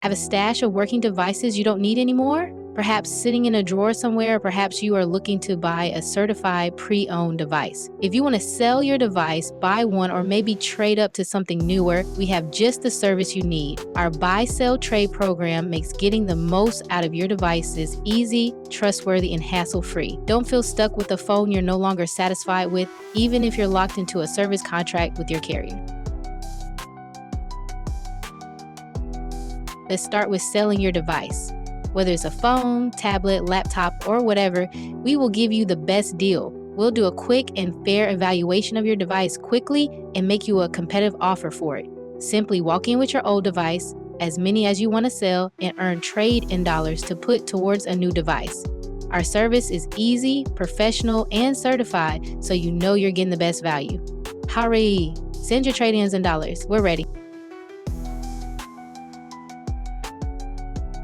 Have a stash of working devices you don't need anymore? Perhaps sitting in a drawer somewhere, or perhaps you are looking to buy a certified pre-owned device. If you want to sell your device, buy one, or maybe trade up to something newer, we have just the service you need. Our buy, sell, trade program makes getting the most out of your devices easy, trustworthy, and hassle-free. Don't feel stuck with a phone you're no longer satisfied with, even if you're locked into a service contract with your carrier. Let's start with selling your device. Whether it's a phone, tablet, laptop, or whatever, we will give you the best deal. We'll do a quick and fair evaluation of your device quickly and make you a competitive offer for it. Simply walk in with your old device, as many as you want to sell, and earn trade-in dollars to put towards a new device. Our service is easy, professional, and certified, so you know you're getting the best value. Hurry! Send your trade-ins in dollars. We're ready.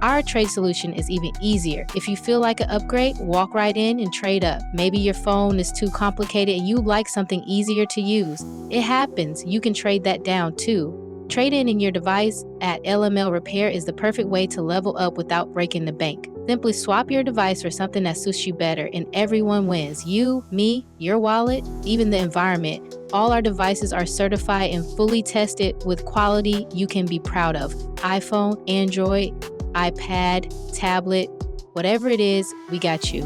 Our trade solution is even easier. If you feel like an upgrade, walk right in and trade up. Maybe your phone is too complicated and you'd like something easier to use. It happens. You can trade that down too. Trade-in your device at LML Repair is the perfect way to level up without breaking the bank. Simply swap your device for something that suits you better, and everyone wins. You, me, your wallet, even the environment. All our devices are certified and fully tested with quality you can be proud of. iPhone, Android, iPad, tablet, whatever it is, we got you.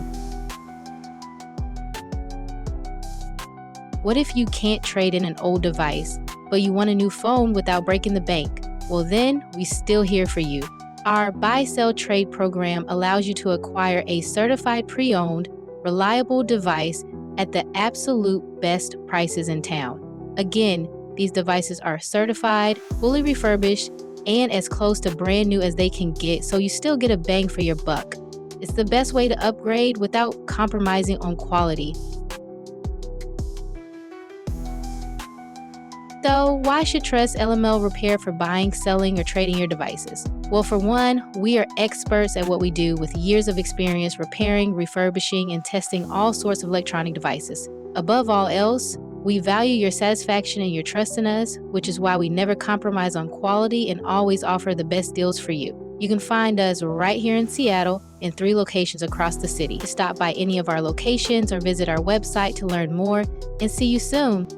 What if you can't trade in an old device, but you want a new phone without breaking the bank? Well, then we're still here for you. Our buy, sell, trade program allows you to acquire a certified pre-owned, reliable device at the absolute best prices in town. Again, these devices are certified, fully refurbished, and as close to brand new as they can get, so you still get a bang for your buck. It's the best way to upgrade without compromising on quality. So why should trust LML Repair for buying, selling, or trading your devices? Well, for one, we are experts at what we do with years of experience repairing, refurbishing, and testing all sorts of electronic devices. Above all else, we value your satisfaction and your trust in us, which is why we never compromise on quality and always offer the best deals for you. You can find us right here in Seattle in 3 locations across the city. Stop by any of our locations or visit our website to learn more, and see you soon.